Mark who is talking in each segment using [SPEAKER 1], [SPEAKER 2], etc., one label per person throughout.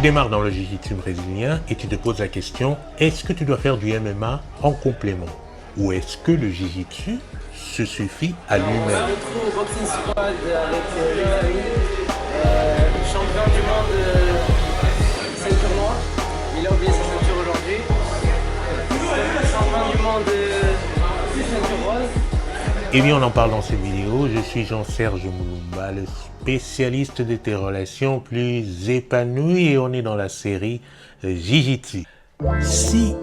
[SPEAKER 1] Tu démarres dans le jiu-jitsu brésilien et tu te poses la question, est-ce que tu dois faire du MMA en complément? Ou est-ce que le jiu-jitsu se suffit à lui-même?
[SPEAKER 2] On se retrouve au Boxing Squad avec le champion du monde ceinture noire. Il a oublié sa ceinture aujourd'hui. Le champion du monde ceinture rose.
[SPEAKER 1] Eh bien, on en parle dans cette vidéo. Je suis Jean-Serge Moulumba, le spécialiste de tes relations plus épanouies, et on est dans la série Jiu-Jitsu. Si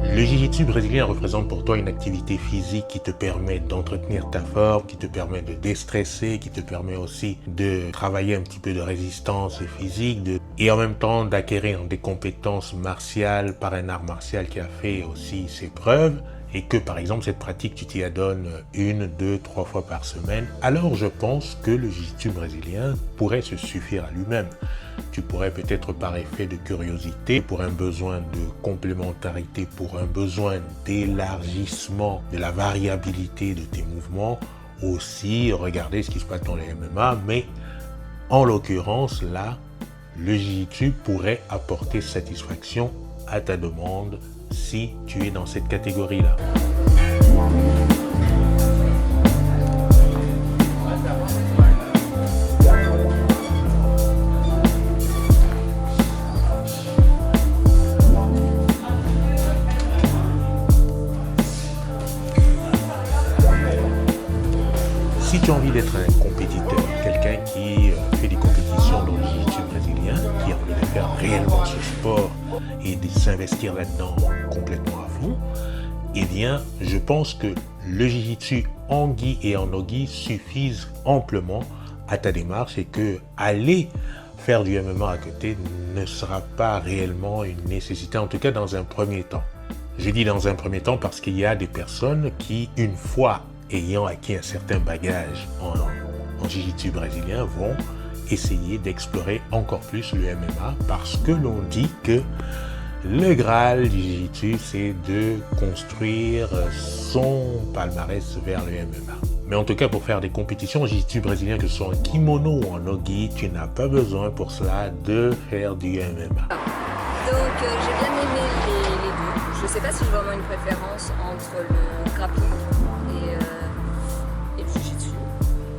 [SPEAKER 1] le Jiu-Jitsu brésilien représente pour toi une activité physique qui te permet d'entretenir ta forme, qui te permet de déstresser, qui te permet aussi de travailler un petit peu de résistance physique et en même temps d'acquérir des compétences martiales par un art martial qui a fait aussi ses preuves, et que par exemple cette pratique tu t'y adonnes 1, 2, 3 fois par semaine, alors je pense que le jiu-jitsu brésilien pourrait se suffire à lui-même. Tu pourrais peut-être par effet de curiosité, pour un besoin de complémentarité, pour un besoin d'élargissement de la variabilité de tes mouvements, aussi regarder ce qui se passe dans les MMA, mais en l'occurrence là, le jiu-jitsu pourrait apporter satisfaction à ta demande si tu es dans cette catégorie-là. Si tu as envie d'être un compétiteur, quelqu'un qui fait des compétitions dans le jiu-jitsu brésilien, qui a envie de faire réellement ce sport et de s'investir là-dedans complètement à fond, eh bien, je pense que le jiu-jitsu en gi et en no-gi suffisent amplement à ta démarche, et que aller faire du MMA à côté ne sera pas réellement une nécessité, en tout cas dans un premier temps. Je dis dans un premier temps parce qu'il y a des personnes qui, une fois ayant acquis un certain bagage en jiu-jitsu brésilien, vont essayer d'explorer encore plus le MMA, parce que l'on dit que le Graal du jiu-jitsu, c'est de construire son palmarès vers le MMA. Mais en tout cas, pour faire des compétitions en jiu-jitsu brésilien, que ce soit en kimono ou en no-gi, tu n'as pas besoin pour cela de faire du MMA.
[SPEAKER 3] Donc j'ai bien aimé les deux. Je ne sais pas si j'ai vraiment une préférence entre le grappling et le jiu-jitsu.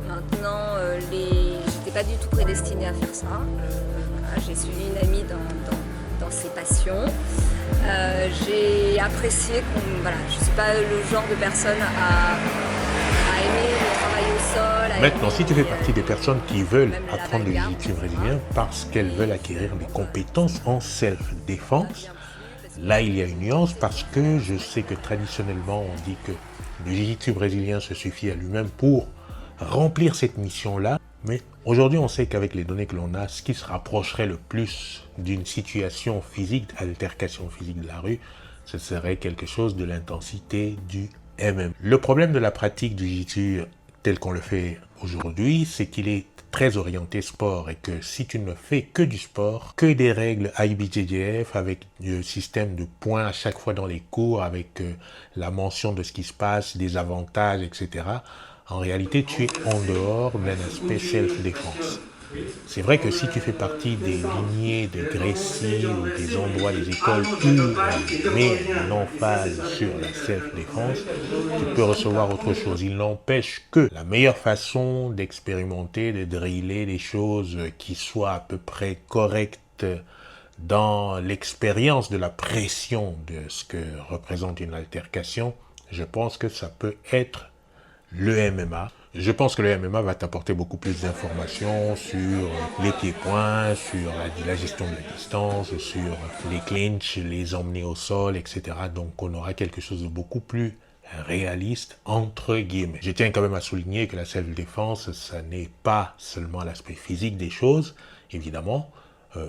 [SPEAKER 3] Maintenant, j'étais pas du tout prédestinée à faire ça. J'ai suivi une amie dans ses passions. J'ai apprécié voilà, je ne suis pas le genre de personne à aimer le travail au sol.
[SPEAKER 1] Maintenant, si tu fais partie des personnes qui veulent apprendre le jiu-jitsu brésilien parce qu'elles veulent acquérir des compétences en self-défense, là il y a une nuance, parce que je sais que traditionnellement on dit que le jiu-jitsu brésilien se suffit à lui-même pour remplir cette mission-là. Mais aujourd'hui, on sait qu'avec les données que l'on a, ce qui se rapprocherait le plus d'une situation physique, d'altercation physique de la rue, ce serait quelque chose de l'intensité du MMA. Le problème de la pratique du jiu-jitsu tel qu'on le fait aujourd'hui, c'est qu'il est très orienté sport, et que si tu ne fais que du sport, que des règles IBJJF avec le système de points à chaque fois dans les cours, avec la mention de ce qui se passe, des avantages, etc., en réalité, tu es en dehors d'un aspect self-défense. C'est vrai que si tu fais partie des lignées de Gracie ou des endroits, des écoles où on met une emphase sur la self-défense, tu peux recevoir autre chose. Il n'empêche que la meilleure façon d'expérimenter, de driller des choses qui soient à peu près correctes dans l'expérience de la pression de ce que représente une altercation, je pense que ça peut être le MMA. Je pense que le MMA va t'apporter beaucoup plus d'informations sur les pieds-points, sur la gestion de la distance, sur les clinches, les emmener au sol, etc. Donc on aura quelque chose de beaucoup plus réaliste, entre guillemets. Je tiens quand même à souligner que la self-défense, ça n'est pas seulement l'aspect physique des choses, évidemment.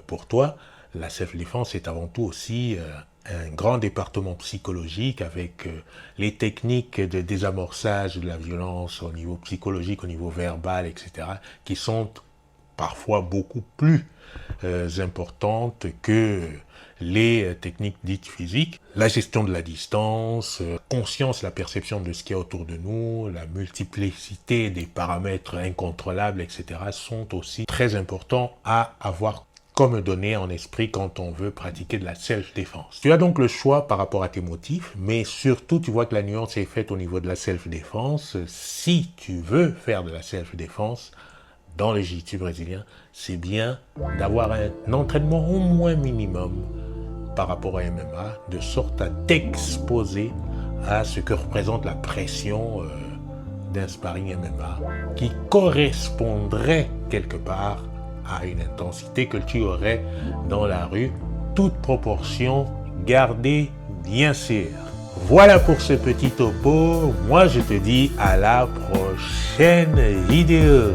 [SPEAKER 1] Pour toi, la self-défense est avant tout aussi un grand département psychologique, avec les techniques de désamorçage de la violence au niveau psychologique, au niveau verbal, etc., qui sont parfois beaucoup plus importantes que les techniques dites physiques. La gestion de la distance, conscience, la perception de ce qu'il y a autour de nous, la multiplicité des paramètres incontrôlables, etc., sont aussi très importants à avoir comme données en esprit quand on veut pratiquer de la self-défense. Tu as donc le choix par rapport à tes motifs, mais surtout tu vois que la nuance est faite au niveau de la self-défense. Si tu veux faire de la self-défense dans le jiu-jitsu brésilien, c'est bien d'avoir un entraînement au moins minimum par rapport à MMA, de sorte à t'exposer à ce que représente la pression d'un sparring MMA qui correspondrait quelque part à une intensité que tu aurais dans la rue, toute proportion gardée bien sûr. Voilà pour ce petit topo, moi je te dis à la prochaine vidéo.